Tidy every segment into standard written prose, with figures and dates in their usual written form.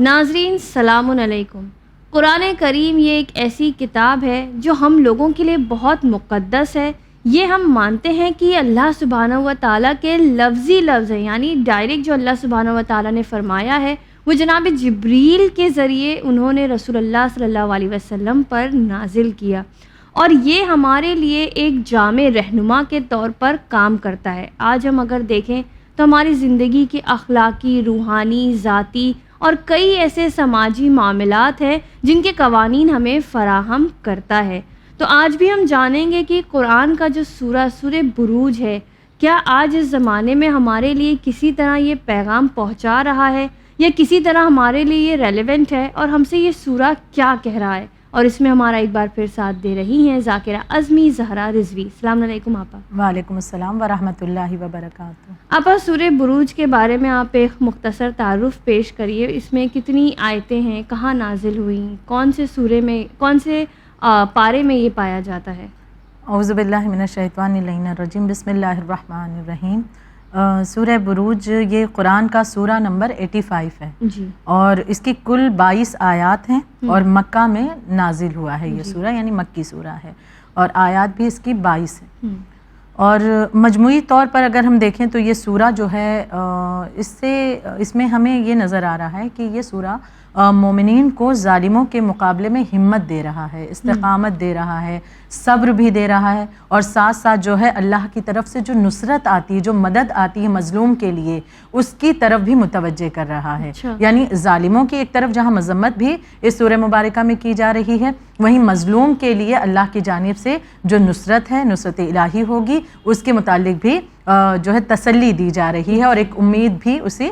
ناظرین السلام علیکم۔ قرآن کریم یہ ایک ایسی کتاب ہے جو ہم لوگوں کے لیے بہت مقدس ہے۔ یہ ہم مانتے ہیں کہ یہ اللہ سبحانہ و تعالیٰ کے لفظی لفظ ہیں، یعنی ڈائریکٹ جو اللہ سبحانہ و تعالیٰ نے فرمایا ہے وہ جناب جبریل کے ذریعے انہوں نے رسول اللہ صلی اللہ علیہ وسلم پر نازل کیا، اور یہ ہمارے لیے ایک جامع رہنما کے طور پر کام کرتا ہے۔ آج ہم اگر دیکھیں تو ہماری زندگی کے اخلاقی، روحانی، ذاتی اور کئی ایسے سماجی معاملات ہیں جن کے قوانین ہمیں فراہم کرتا ہے۔ تو آج بھی ہم جانیں گے کہ قرآن کا جو سورہ بروج ہے، کیا آج اس زمانے میں ہمارے لیے کسی طرح یہ پیغام پہنچا رہا ہے یا کسی طرح ہمارے لیے یہ ریلیونٹ ہے، اور ہم سے یہ سورہ کیا کہہ رہا ہے۔ اور اس میں ہمارا ایک بار پھر ساتھ دے رہی ہیں ذاکرہ اعظمی زہرا رضوی۔ السلام علیکم آپا۔ وعلیکم السلام ورحمۃ اللہ وبرکاتہ۔ آپا سورہ بروج کے بارے میں آپ ایک مختصر تعارف پیش کریے۔ اس میں کتنی آیتیں ہیں، کہاں نازل ہوئیں، کون سے سورے میں، کون سے پارے میں یہ پایا جاتا ہے؟ اعوذ باللہ من الشیطان اللعین الرجیم، بسم اللہ الرحمن الرحیم۔ سورہ بروج یہ قرآن کا سورہ نمبر 85 ہے جی، اور اس کی کل 22 آیات ہیں اور مکہ میں نازل ہوا ہے یہ سورہ، یعنی مکی سورہ ہے، اور آیات بھی اس کی 22 ہیں۔ اور مجموعی طور پر اگر ہم دیکھیں تو یہ سورہ جو ہے اس میں ہمیں یہ نظر آ رہا ہے کہ یہ سورہ مومنین کو ظالموں کے مقابلے میں ہمت دے رہا ہے، استقامت دے رہا ہے، صبر بھی دے رہا ہے، اور ساتھ ساتھ جو ہے اللہ کی طرف سے جو نصرت آتی ہے، جو مدد آتی ہے مظلوم کے لیے، اس کی طرف بھی متوجہ کر رہا ہے۔ یعنی ظالموں کی ایک طرف جہاں مذمت بھی اس سورہ مبارکہ میں کی جا رہی ہے، وہیں مظلوم کے لیے اللہ کی جانب سے جو نصرت ہے، نصرت الہی ہوگی، اس کے متعلق بھی جو ہے تسلی دی جا رہی ہے، اور ایک امید بھی اسے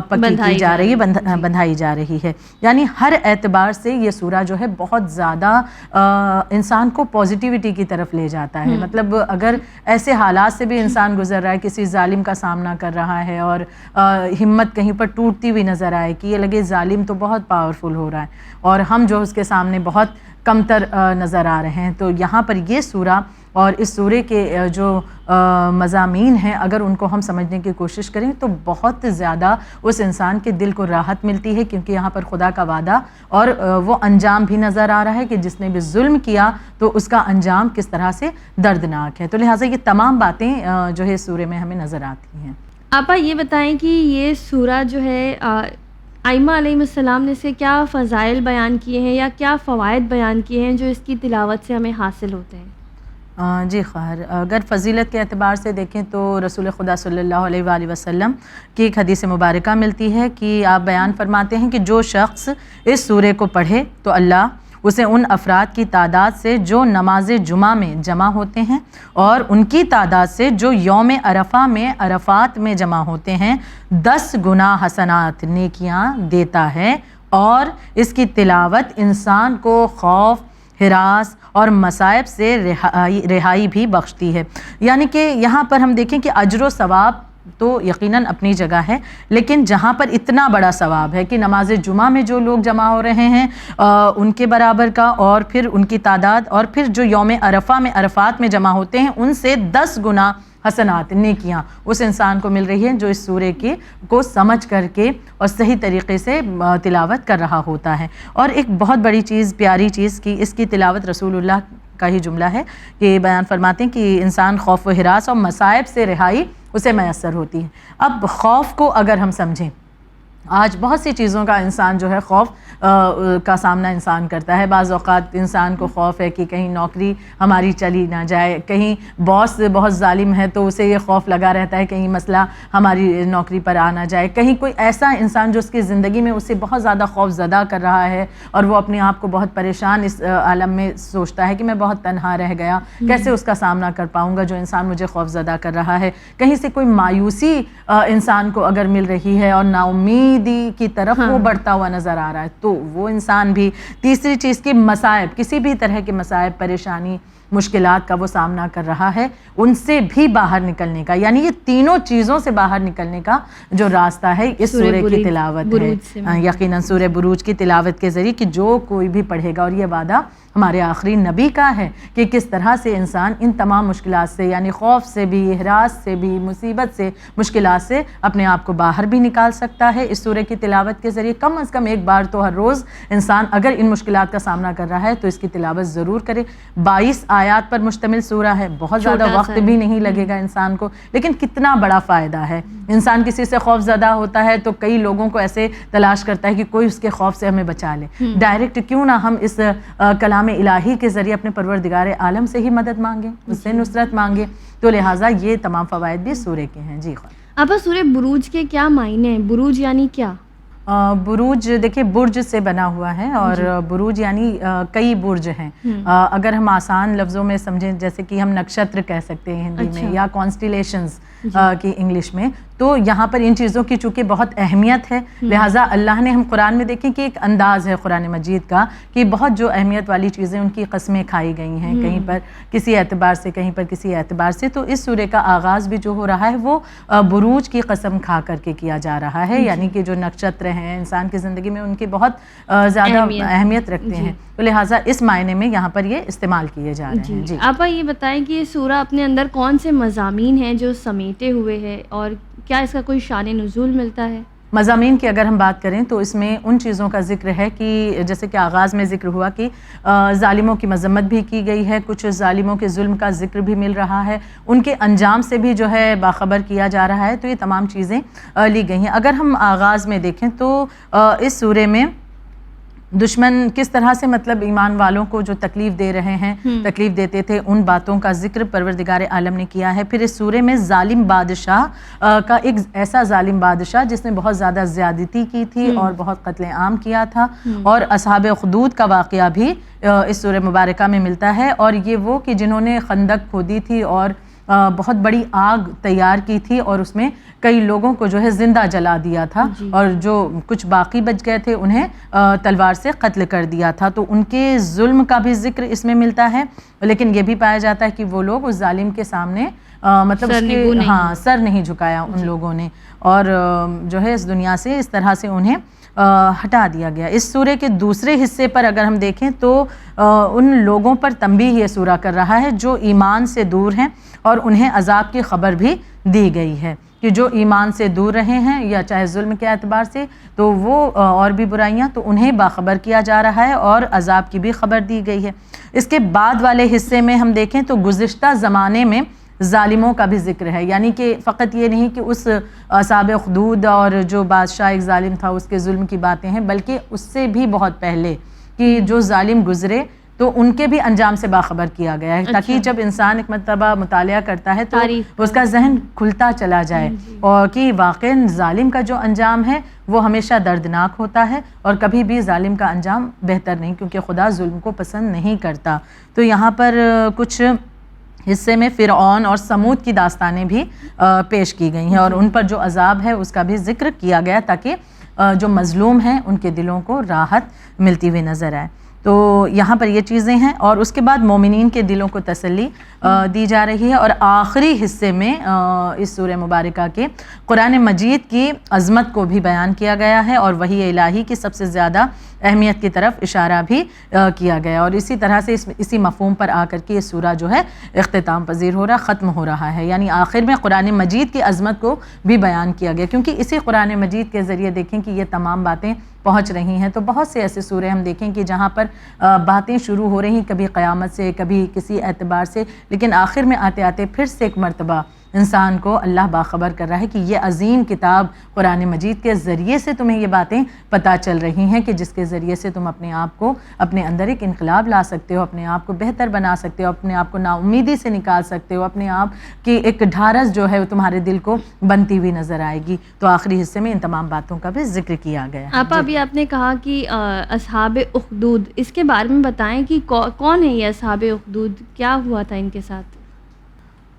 پکی کی جا رہی ہے، بندھائی جا رہی ہے۔ یعنی ہر اعتبار سے یہ سورہ جو ہے بہت زیادہ انسان کو پازیٹیوٹی کی طرف لے جاتا ہے۔ مطلب اگر ایسے حالات سے بھی انسان گزر رہا ہے، کسی ظالم کا سامنا کر رہا ہے، اور ہمت کہیں پر ٹوٹتی ہوئی نظر آئے کہ یہ لگے ظالم تو بہت پاورفل ہو رہا ہے اور ہم جو اس کے سامنے بہت کمتر نظر آ رہے ہیں، تو یہاں پر یہ سورہ اور اس سورے کے جو مضامین ہیں اگر ان کو ہم سمجھنے کی کوشش کریں تو بہت زیادہ اس انسان کے دل کو راحت ملتی ہے، کیونکہ یہاں پر خدا کا وعدہ اور وہ انجام بھی نظر آ رہا ہے کہ جس نے بھی ظلم کیا تو اس کا انجام کس طرح سے دردناک ہے۔ تو لہٰذا یہ تمام باتیں جو ہے سورے میں ہمیں نظر آتی ہیں۔ آپا یہ بتائیں کہ یہ سورہ جو ہے ائمہ علیہ السلام نے سے کیا فضائل بیان کیے ہیں یا کیا فوائد بیان کیے ہیں جو اس کی تلاوت سے ہمیں حاصل ہوتے ہیں؟ جی خیر، اگر فضیلت کے اعتبار سے دیکھیں تو رسول خدا صلی اللہ علیہ وآلہ وسلم کی ایک حدیث مبارکہ ملتی ہے کہ آپ بیان فرماتے ہیں کہ جو شخص اس سورے کو پڑھے تو اللہ اسے ان افراد کی تعداد سے جو نماز جمعہ میں جمع ہوتے ہیں اور ان کی تعداد سے جو یوم عرفہ میں عرفات میں جمع ہوتے ہیں 10 گنا حسنات نیکیاں دیتا ہے، اور اس کی تلاوت انسان کو خوف، ہراس اور مصائب سے رہائی بھی بخشتی ہے۔ یعنی کہ یہاں پر ہم دیکھیں کہ اجر و ثواب تو یقیناً اپنی جگہ ہے، لیکن جہاں پر اتنا بڑا ثواب ہے کہ نماز جمعہ میں جو لوگ جمع ہو رہے ہیں ان کے برابر کا، اور پھر ان کی تعداد، اور پھر جو یوم عرفہ میں عرفات میں جمع ہوتے ہیں ان سے 10 گنا حسنات نیکیاں اس انسان کو مل رہی ہیں جو اس سورے کو سمجھ کر کے اور صحیح طریقے سے تلاوت کر رہا ہوتا ہے۔ اور ایک بہت بڑی چیز، پیاری چیز کی اس کی تلاوت رسول اللہ کا ہی جملہ ہے کہ بیان فرماتے ہیں کہ انسان خوف و ہراس اور مصائب سے رہائی اسے میسر ہوتی ہے۔ اب خوف کو اگر ہم سمجھیں، آج بہت سی چیزوں کا انسان جو ہے خوف کا سامنا انسان کرتا ہے۔ بعض اوقات انسان کو خوف ہے کہ کہیں نوکری ہماری چلی نہ جائے، کہیں باس بہت ظالم ہے تو اسے یہ خوف لگا رہتا ہے کہیں مسئلہ ہماری نوکری پر آ نہ جائے، کہیں کوئی ایسا انسان جو اس کی زندگی میں اسے بہت زیادہ خوف زدہ کر رہا ہے اور وہ اپنے آپ کو بہت پریشان اس عالم میں سوچتا ہے کہ میں بہت تنہا رہ گیا، کیسے اس کا سامنا کر پاؤں گا جو انسان مجھے خوف زدہ کر رہا ہے۔ کہیں سے کوئی مایوسی انسان کو اگر مل رہی ہے اور نا امیدی کی طرف وہ بڑھتا ہوا نظر آ رہا ہے تو وہ انسان بھی۔ تیسری چیز کی مصائب، کسی بھی طرح کے مصائب، پریشانی مشکلات کا وہ سامنا کر رہا ہے ان سے بھی باہر نکلنے کا، یعنی یہ تینوں چیزوں سے باہر نکلنے کا جو راستہ ہے اس سورہ کی تلاوت ہے. یقیناً سورہ بروج کی تلاوت کے ذریعے کہ جو کوئی بھی پڑھے گا، اور یہ وعدہ ہمارے آخری نبی کا ہے کہ کس طرح سے انسان ان تمام مشکلات سے، یعنی خوف سے بھی، ہراس سے بھی، مصیبت سے، مشکلات سے اپنے آپ کو باہر بھی نکال سکتا ہے اس سورہ کی تلاوت کے ذریعے. کم از کم ایک بار تو ہر روز انسان اگر ان مشکلات کا سامنا کر رہا ہے تو اس کی تلاوت ضرور کرے. 22 آیات پر مشتمل سورہ ہے، بہت زیادہ وقت بھی نہیں لگے گا انسان کو، لیکن کتنا بڑا فائدہ ہے. انسان کسی سے خوف زدہ ہوتا ہے تو کئی لوگوں کو ایسے تلاش کرتا ہے کہ کوئی اس کے خوف سے ہمیں بچا لے. ڈائریکٹ کیوں نہ ہم اس کلام الہی کے ذریعے اپنے پروردگار عالم سے ہی مدد مانگیں، اس سے نصرت مانگیں. تو لہٰذا یہ تمام فوائد بھی سورہ کے ہیں. جی خواہ آپا، سورہ بروج کے کیا معنی ہیں؟ بروج یعنی کیا؟ بروج دیکھیے برج سے بنا ہوا ہے، اور بروج یعنی کئی برج ہیں. اگر ہم آسان لفظوں میں سمجھیں جیسے کہ ہم نکشتر کہہ سکتے ہیں ہندی میں، یا کانسٹیلیشنز کی انگلش میں، تو یہاں پر ان چیزوں کی چونکہ بہت اہمیت ہے، لہٰذا اللہ نے ہم قرآن میں دیکھیں کہ ایک انداز ہے قرآن مجید کا کہ بہت جو اہمیت والی چیزیں ان کی قسمیں کھائی گئی ہیں، کہیں پر کسی اعتبار سے، کہیں پر کسی اعتبار سے. تو اس سورہ کا آغاز بھی جو ہو رہا ہے وہ بروج کی قسم کھا کر کے کیا جا رہا ہے، یعنی کہ جو نکشتر ہیں انسان کی زندگی میں ان کی بہت زیادہ اہمیت رکھتے ہیں، تو لہٰذا اس معنی میں یہاں پر یہ استعمال کیے جا رہے ہیں. جی آپا، یہ بتائیں کہ یہ سورہ اپنے اندر کون سے مضامین ہیں جو سمیٹے ہوئے ہیں، اور کیا اس کا کوئی شان نزول ملتا ہے؟ مضامین کی اگر ہم بات کریں تو اس میں ان چیزوں کا ذکر ہے کہ جیسے کہ آغاز میں ذکر ہوا کہ ظالموں کی مذمت بھی کی گئی ہے، کچھ ظالموں کے ظلم کا ذکر بھی مل رہا ہے، ان کے انجام سے بھی جو ہے باخبر کیا جا رہا ہے. تو یہ تمام چیزیں لی گئی ہیں. اگر ہم آغاز میں دیکھیں تو اس سورے میں دشمن کس طرح سے مطلب ایمان والوں کو جو تکلیف دے رہے ہیں، تکلیف دیتے تھے، ان باتوں کا ذکر پروردگار عالم نے کیا ہے. پھر اس سورے میں ظالم بادشاہ کا ایک ایسا ظالم بادشاہ جس نے بہت زیادہ زیادتی کی تھی اور بہت قتل عام کیا تھا، اور اصحاب اخدود کا واقعہ بھی اس سورہ مبارکہ میں ملتا ہے. اور یہ وہ کہ جنہوں نے خندق کھودی تھی اور بہت بڑی آگ تیار کی تھی اور اس میں کئی لوگوں کو جو ہے زندہ جلا دیا تھا، اور جو کچھ باقی بچ گئے تھے انہیں تلوار سے قتل کر دیا تھا. تو ان کے ظلم کا بھی ذکر اس میں ملتا ہے، لیکن یہ بھی پایا جاتا ہے کہ وہ لوگ اس ظالم کے سامنے مطلب اس کے سر نہیں جھکایا ان لوگوں نے، اور جو ہے اس دنیا سے اس طرح سے انہیں ہٹا دیا گیا. اس سورے کے دوسرے حصے پر اگر ہم دیکھیں تو ان لوگوں پر تنبیہ یہ سورہ کر رہا ہے جو ایمان سے دور ہیں، اور انہیں عذاب کی خبر بھی دی گئی ہے کہ جو ایمان سے دور رہے ہیں یا چاہے ظلم کے اعتبار سے تو وہ اور بھی برائیاں، تو انہیں باخبر کیا جا رہا ہے اور عذاب کی بھی خبر دی گئی ہے. اس کے بعد والے حصے میں ہم دیکھیں تو گزشتہ زمانے میں ظالموں کا بھی ذکر ہے، یعنی کہ فقط یہ نہیں کہ اس اصحاب اخدود اور جو بادشاہ ایک ظالم تھا اس کے ظلم کی باتیں ہیں، بلکہ اس سے بھی بہت پہلے کہ جو ظالم گزرے تو ان کے بھی انجام سے باخبر کیا گیا ہے، تاکہ جب انسان ایک مرتبہ مطالعہ کرتا ہے تو اس کا ذہن کھلتا چلا جائے، اور کہ واقعاً ظالم کا جو انجام ہے وہ ہمیشہ دردناک ہوتا ہے، اور کبھی بھی ظالم کا انجام بہتر نہیں، کیونکہ خدا ظلم کو پسند نہیں کرتا. تو یہاں پر کچھ حصے میں فرعون اور سمود کی داستانیں بھی پیش کی گئی ہیں، اور ان پر جو عذاب ہے اس کا بھی ذکر کیا گیا تاکہ جو مظلوم ہیں ان کے دلوں کو راحت ملتی ہوئی نظر آئے. تو یہاں پر یہ چیزیں ہیں، اور اس کے بعد مومنین کے دلوں کو تسلی دی جا رہی ہے. اور آخری حصے میں اس سورہ مبارکہ کے قرآن مجید کی عظمت کو بھی بیان کیا گیا ہے، اور وحی الہی کی سب سے زیادہ اہمیت کی طرف اشارہ بھی کیا گیا، اور اسی طرح سے اسی مفہوم پر آ کر کے یہ سورہ جو ہے اختتام پذیر ہو رہا، ختم ہو رہا ہے. یعنی آخر میں قرآن مجید کی عظمت کو بھی بیان کیا گیا، کیونکہ اسی قرآن مجید کے ذریعے دیکھیں کہ یہ تمام باتیں پہنچ رہی ہیں. تو بہت سے ایسے سورے ہم دیکھیں کہ جہاں پر باتیں شروع ہو رہی ہیں کبھی قیامت سے، کبھی کسی اعتبار سے، لیکن آخر میں آتے آتے پھر سے ایک مرتبہ انسان کو اللہ باخبر کر رہا ہے کہ یہ عظیم کتاب قرآن مجید کے ذریعے سے تمہیں یہ باتیں پتہ چل رہی ہیں کہ جس کے ذریعے سے تم اپنے آپ کو اپنے اندر ایک انقلاب لا سکتے ہو، اپنے آپ کو بہتر بنا سکتے ہو، اپنے آپ کو نا امیدی سے نکال سکتے ہو، اپنے آپ کی ایک ڈھارس جو ہے تمہارے دل کو بنتی ہوئی نظر آئے گی. تو آخری حصے میں ان تمام باتوں کا بھی ذکر کیا گیا ہے. ابھی آپ نے کہا کہ اصحاب اخدود، اس کے بارے میں بتائیں کہ کون ہے یہ اصحاب اخدود، کیا ہوا تھا ان کے ساتھ؟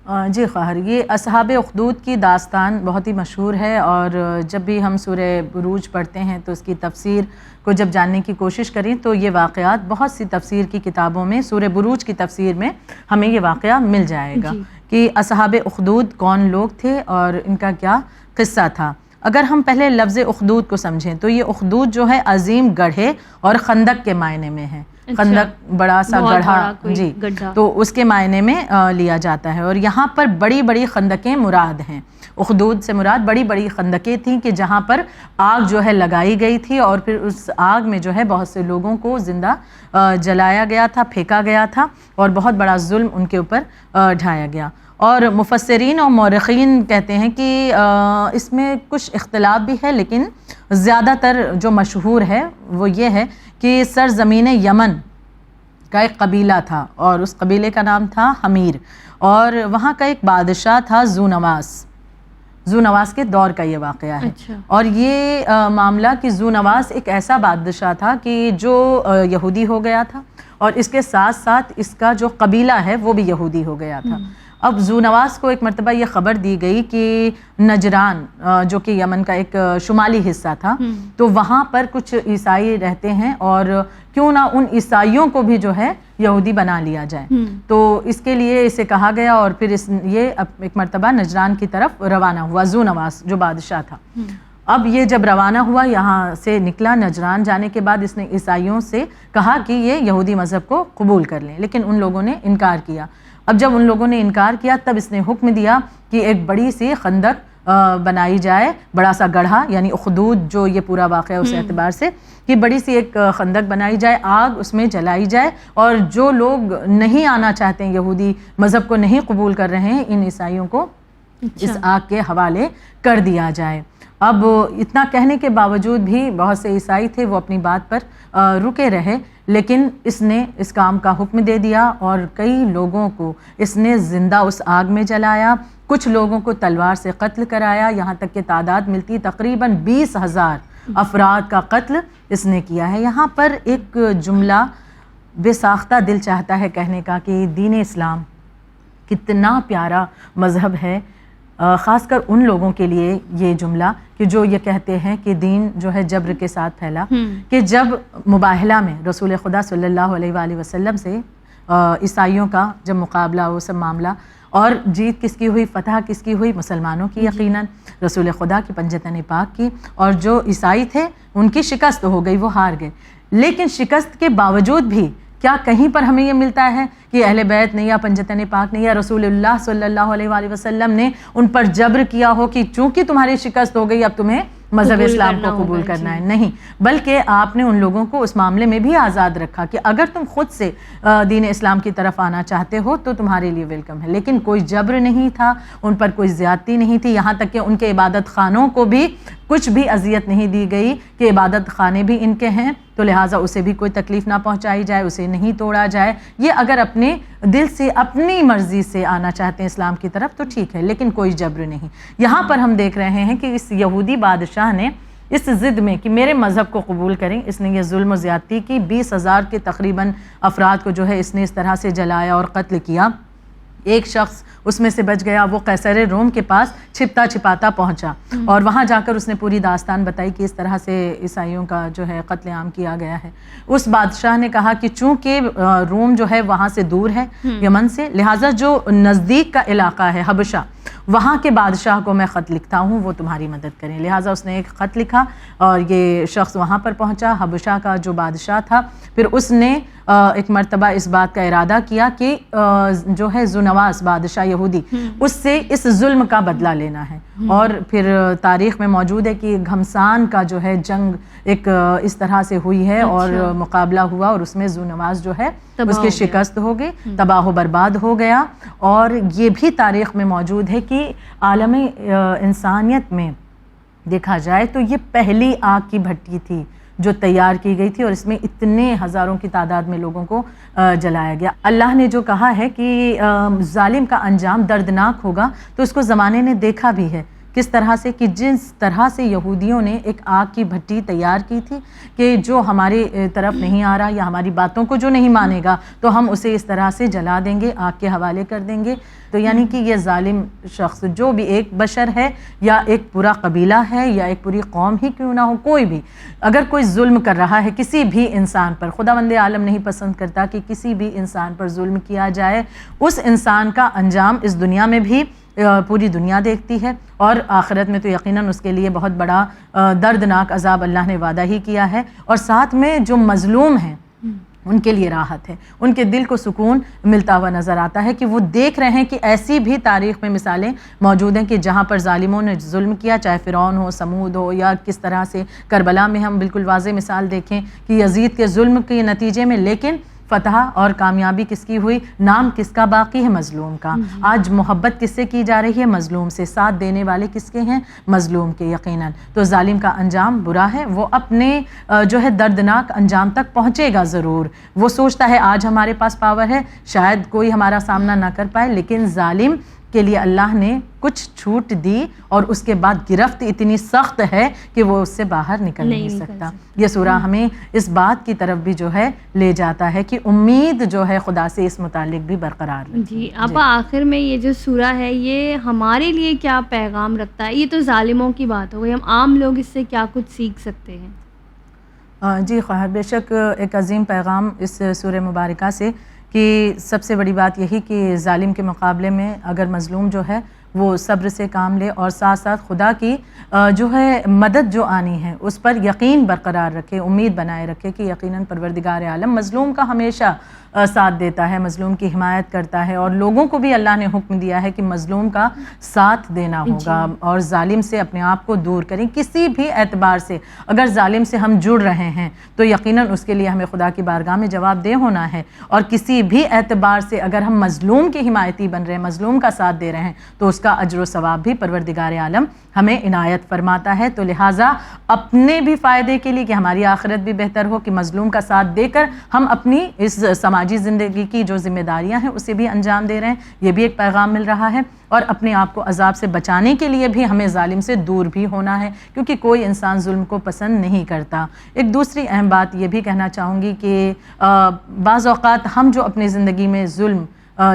جی خواہر، یہ اصحاب اخدود کی داستان بہت ہی مشہور ہے، اور جب بھی ہم سورہ بروج پڑھتے ہیں تو اس کی تفسیر کو جب جاننے کی کوشش کریں تو یہ واقعات بہت سی تفسیر کی کتابوں میں سورہ بروج کی تفسیر میں ہمیں یہ واقعہ مل جائے گا کہ اصحاب اخدود کون لوگ تھے اور ان کا کیا قصہ تھا۔ اگر ہم پہلے لفظ اخدود کو سمجھیں تو یہ اخدود جو ہے عظیم گڑھے اور خندق کے معنی میں ہے۔ خندق بڑا سا گڑھا، جی، تو اس کے معنی میں لیا جاتا ہے، اور یہاں پر بڑی بڑی خندقیں مراد ہیں۔ اخدود سے مراد بڑی بڑی خندقیں تھیں کہ جہاں پر آگ جو ہے لگائی گئی تھی، اور پھر اس آگ میں جو ہے بہت سے لوگوں کو زندہ جلایا گیا تھا، پھینکا گیا تھا، اور بہت بڑا ظلم ان کے اوپر ڈھایا گیا۔ اور مفسرین اور مورخین کہتے ہیں کہ اس میں کچھ اختلاف بھی ہے، لیکن زیادہ تر جو مشہور ہے وہ یہ ہے کہ سرزمین یمن کا ایک قبیلہ تھا، اور اس قبیلے کا نام تھا حمیر، اور وہاں کا ایک بادشاہ تھا ذونواس کے دور کا یہ واقعہ ہے۔ اور یہ معاملہ کہ ذونواس ایک ایسا بادشاہ تھا کہ جو یہودی ہو گیا تھا، اور اس کے ساتھ ساتھ اس کا جو قبیلہ ہے وہ بھی یہودی ہو گیا تھا۔ اب ذونواس کو ایک مرتبہ یہ خبر دی گئی کہ نجران جو کہ یمن کا ایک شمالی حصہ تھا، تو وہاں پر کچھ عیسائی رہتے ہیں، اور کیوں نہ ان عیسائیوں کو بھی جو ہے یہودی بنا لیا جائے۔ تو اس کے لیے اسے کہا گیا، اور پھر یہ ایک مرتبہ نجران کی طرف روانہ ہوا ذونواس جو بادشاہ تھا۔ اب یہ جب روانہ ہوا، یہاں سے نکلا نجران، جانے کے بعد اس نے عیسائیوں سے کہا کہ یہ یہودی مذہب کو قبول کر لیں، لیکن ان لوگوں نے انکار کیا۔ اب جب ان لوگوں نے انکار کیا تب اس نے حکم دیا کہ ایک بڑی سی خندق بنائی جائے، بڑا سا گڑھا، یعنی اخدود جو یہ پورا واقعہ اس اعتبار سے کہ بڑی سی ایک خندق بنائی جائے، آگ اس میں جلائی جائے، اور جو لوگ نہیں آنا چاہتے ہیں، یہودی مذہب کو نہیں قبول کر رہے ہیں، ان عیسائیوں کو اس آگ کے حوالے کر دیا جائے۔ اب اتنا کہنے کے باوجود بھی بہت سے عیسائی تھے، وہ اپنی بات پر رکے رہے، لیکن اس نے اس کام کا حکم دے دیا، اور کئی لوگوں کو اس نے زندہ اس آگ میں جلایا، کچھ لوگوں کو تلوار سے قتل کرایا، یہاں تک کہ تعداد ملتی تقریباً 20,000 افراد کا قتل اس نے کیا ہے۔ یہاں پر ایک جملہ بے ساختہ دل چاہتا ہے کہنے کا کہ دین اسلام کتنا پیارا مذہب ہے، خاص کر ان لوگوں کے لیے یہ جملہ کہ جو یہ کہتے ہیں کہ دین جو ہے جبر کے ساتھ پھیلا، کہ جب مباہلہ میں رسول خدا صلی اللہ علیہ وآلہ وسلم سے عیسائیوں کا جب مقابلہ، وہ سب معاملہ، اور جیت کس کی ہوئی، فتح کس کی ہوئی؟ مسلمانوں کی، یقیناً رسول خدا کی پنجتن پاک کی، اور جو عیسائی تھے ان کی شکست ہو گئی، وہ ہار گئے۔ لیکن شکست کے باوجود بھی کیا کہیں پر ہمیں یہ ملتا ہے کہ اہل بیت نے یا پنجتن پاک نے یا رسول اللہ صلی اللہ علیہ وآلہ وسلم نے ان پر جبر کیا ہو کہ چونکہ تمہاری شکست ہو گئی اب تمہیں مذہب اسلام کو قبول کرنا ہے؟ نہیں، بلکہ آپ نے ان لوگوں کو اس معاملے میں بھی آزاد رکھا کہ اگر تم خود سے دین اسلام کی طرف آنا چاہتے ہو تو تمہارے لیے ویلکم ہے، لیکن کوئی جبر نہیں تھا، ان پر کوئی زیادتی نہیں تھی، یہاں تک کہ ان کے عبادت خانوں کو بھی کچھ بھی اذیت نہیں دی گئی کہ عبادت خانے بھی ان کے ہیں تو لہٰذا اسے بھی کوئی تکلیف نہ پہنچائی جائے، اسے نہیں توڑا جائے۔ یہ اگر اپنے دل سے اپنی مرضی سے آنا چاہتے ہیں اسلام کی طرف تو ٹھیک ہے، لیکن کوئی جبر نہیں۔ یہاں پر ہم دیکھ رہے ہیں کہ اس یہودی بادشاہ نے اس ضد میں کہ میرے مذہب کو قبول کریں، اس نے یہ ظلم و زیادتی کی، 20,000 کے تقریباً افراد کو جو ہے اس نے اس طرح سے جلایا اور قتل کیا۔ ایک شخص اس میں سے بچ گیا، وہ قیصر روم کے پاس چھپتا چھپاتا پہنچا، اور وہاں جا کر اس نے پوری داستان بتائی کہ اس طرح سے عیسائیوں کا جو ہے قتل عام کیا گیا ہے۔ اس بادشاہ نے کہا کہ چونکہ روم جو ہے وہاں سے دور ہے یمن سے، لہٰذا جو نزدیک کا علاقہ ہے حبشہ، وہاں کے بادشاہ کو میں خط لکھتا ہوں، وہ تمہاری مدد کریں۔ لہٰذا اس نے ایک خط لکھا اور یہ شخص وہاں پر پہنچا، حبشہ کا جو بادشاہ تھا۔ پھر اس نے ایک مرتبہ اس بات کا ارادہ کیا کہ جو ہے ذونواس بادشاہ یہودی، اس سے اس ظلم کا بدلہ لینا ہے، اور پھر تاریخ میں موجود ہے کہ گھمسان کا جو ہے جنگ ایک اس طرح سے ہوئی ہے اور مقابلہ ہوا، اور اس میں ذونواس جو ہے اس کی شکست ہو گئی، تباہ و برباد ہو گیا۔ اور یہ بھی تاریخ میں موجود ہے کہ عالم انسانیت میں دیکھا جائے تو یہ پہلی آگ کی بھٹی تھی جو تیار کی گئی تھی، اور اس میں اتنے ہزاروں کی تعداد میں لوگوں کو جلایا گیا۔ اللہ نے جو کہا ہے کہ ظالم کا انجام دردناک ہوگا، تو اس کو زمانے نے دیکھا بھی ہے کس طرح سے کہ جس طرح سے یہودیوں نے ایک آگ کی بھٹی تیار کی تھی کہ جو ہماری طرف نہیں آ رہا یا ہماری باتوں کو جو نہیں مانے گا تو ہم اسے اس طرح سے جلا دیں گے، آگ کے حوالے کر دیں گے. تو یعنی کہ یہ ظالم شخص جو بھی ایک بشر ہے یا ایک پورا قبیلہ ہے یا ایک پوری قوم ہی کیوں نہ ہو، کوئی بھی اگر کوئی ظلم کر رہا ہے کسی بھی انسان پر، خداوند عالم نہیں پسند کرتا کہ کسی بھی انسان پر ظلم کیا جائے. اس انسان کا انجام اس دنیا میں بھی پوری دنیا دیکھتی ہے اور آخرت میں تو یقیناً اس کے لیے بہت بڑا دردناک عذاب اللہ نے وعدہ ہی کیا ہے. اور ساتھ میں جو مظلوم ہیں ان کے لیے راحت ہے، ان کے دل کو سکون ملتا ہوا نظر آتا ہے کہ وہ دیکھ رہے ہیں کہ ایسی بھی تاریخ میں مثالیں موجود ہیں کہ جہاں پر ظالموں نے ظلم کیا، چاہے فرعون ہو، سمود ہو، یا کس طرح سے کربلا میں ہم بالکل واضح مثال دیکھیں کہ یزید کے ظلم کے نتیجے میں لیکن فتح اور کامیابی کس کی ہوئی، نام کس کا باقی ہے، مظلوم کا. آج محبت کس سے کی جا رہی ہے، مظلوم سے. ساتھ دینے والے کس کے ہیں، مظلوم کے. یقیناً تو ظالم کا انجام برا ہے، وہ اپنے جو ہے دردناک انجام تک پہنچے گا ضرور. وہ سوچتا ہے آج ہمارے پاس پاور ہے، شاید کوئی ہمارا سامنا نہ کر پائے، لیکن ظالم کے لیے اللہ نے کچھ چھوٹ دی اور اس کے بعد گرفت اتنی سخت ہے کہ وہ اس سے باہر نکل نہیں سکتا. یہ سورہ ہمیں اس بات کی طرف بھی جو ہے لے جاتا ہے کہ امید جو ہے خدا سے اس متعلق بھی برقرار رہے. جی آپا، آخر میں یہ جو سورہ ہے یہ ہمارے لیے کیا پیغام رکھتا ہے؟ یہ تو ظالموں کی بات ہو گئی، ہم عام لوگ اس سے کیا کچھ سیکھ سکتے ہیں؟ جی خواہر، بے شک ایک عظیم پیغام اس سورہ مبارکہ سے کہ سب سے بڑی بات یہی کہ ظالم کے مقابلے میں اگر مظلوم جو ہے وہ صبر سے کام لے اور ساتھ ساتھ خدا کی جو ہے مدد جو آنی ہے اس پر یقین برقرار رکھے، امید بنائے رکھے کہ یقیناً پروردگار عالم مظلوم کا ہمیشہ ساتھ دیتا ہے، مظلوم کی حمایت کرتا ہے. اور لوگوں کو بھی اللہ نے حکم دیا ہے کہ مظلوم کا ساتھ دینا ہوگا اور ظالم سے اپنے آپ کو دور کریں. کسی بھی اعتبار سے اگر ظالم سے ہم جڑ رہے ہیں تو یقیناً اس کے لیے ہمیں خدا کی بارگاہ میں جواب دہ ہونا ہے. اور کسی بھی اعتبار سے اگر ہم مظلوم کے حمایتی بن رہے ہیں، مظلوم کا ساتھ دے رہے ہیں تو اس کا اجر و ثواب بھی پروردگار عالم ہمیں عنایت فرماتا ہے. تو لہٰذا اپنے بھی فائدے کے لیے کہ ہماری آخرت بھی بہتر ہو کہ مظلوم کا ساتھ دے کر ہم اپنی اس سماجی زندگی کی جو ذمہ داریاں ہیں اسے بھی انجام دے رہے ہیں، یہ بھی ایک پیغام مل رہا ہے. اور اپنے آپ کو عذاب سے بچانے کے لیے بھی ہمیں ظالم سے دور بھی ہونا ہے کیونکہ کوئی انسان ظلم کو پسند نہیں کرتا. ایک دوسری اہم بات یہ بھی کہنا چاہوں گی کہ بعض اوقات ہم جو اپنی زندگی میں ظلم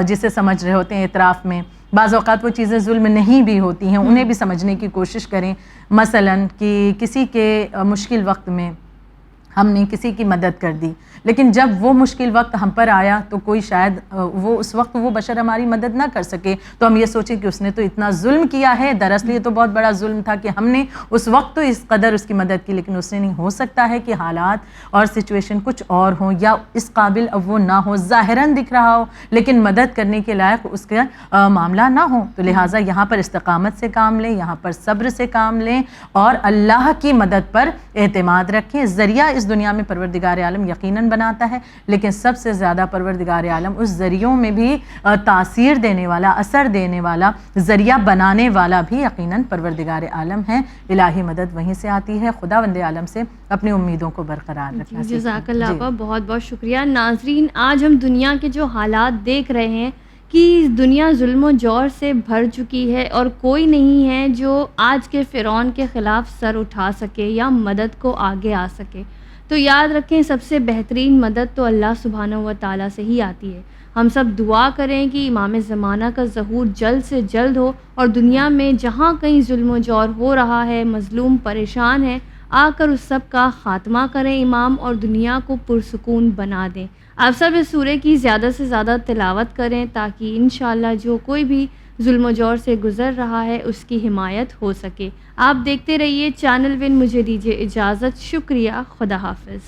جسے سمجھ رہے ہوتے ہیں اعتراف میں، بعض اوقات وہ چیزیں ظلم نہیں بھی ہوتی ہیں، انہیں بھی سمجھنے کی کوشش کریں. مثلاً کہ کسی کے مشکل وقت میں ہم نے کسی کی مدد کر دی، لیکن جب وہ مشکل وقت ہم پر آیا تو کوئی شاید وہ اس وقت وہ بشر ہماری مدد نہ کر سکے تو ہم یہ سوچیں کہ اس نے تو اتنا ظلم کیا ہے، دراصل یہ تو بہت بڑا ظلم تھا کہ ہم نے اس وقت تو اس قدر اس کی مدد کی، لیکن اس نے نہیں. ہو سکتا ہے کہ حالات اور سچویشن کچھ اور ہوں یا اس قابل اب وہ نہ ہو، ظاہراً دکھ رہا ہو لیکن مدد کرنے کے لائق اس کا معاملہ نہ ہو. تو لہٰذا یہاں پر استقامت سے کام لیں، یہاں پر صبر سے کام لیں اور اللہ کی مدد پر اعتماد رکھیں. ذریعہ اس دنیا میں پروردگار عالم یقیناً بناتا ہے، لیکن سب سے زیادہ پروردگار عالم اس ذریعوں میں بھی تاثیر دینے والا، اثر دینے والا، ذریعہ بنانے والا بھی یقیناً پروردگار عالم ہے. الہی مدد وہیں سے آتی ہے. خداوند عالم سے اپنی امیدوں کو برقرار رکھنا. جزاک اللہ آپا، بہت بہت شکریہ. ناظرین، آج ہم دنیا کے جو حالات دیکھ رہے ہیں کہ دنیا ظلم و جور سے بھر چکی ہے اور کوئی نہیں ہے جو آج کے فرعون کے خلاف سر اٹھا سکے یا مدد کو آگے آ سکے. تو یاد رکھیں سب سے بہترین مدد تو اللہ سبحانہ و تعالیٰ سے ہی آتی ہے. ہم سب دعا کریں کہ امام زمانہ کا ظہور جلد سے جلد ہو اور دنیا میں جہاں کہیں ظلم و جور ہو رہا ہے، مظلوم پریشان ہے، آ کر اس سب کا خاتمہ کریں امام اور دنیا کو پرسکون بنا دیں. آپ سب اس سورے کی زیادہ سے زیادہ تلاوت کریں تاکہ انشاءاللہ جو کوئی بھی ظلم و جور سے گزر رہا ہے اس کی حمایت ہو سکے. آپ دیکھتے رہیے چینل ون. مجھے دیجیے اجازت. شکریہ. خدا حافظ.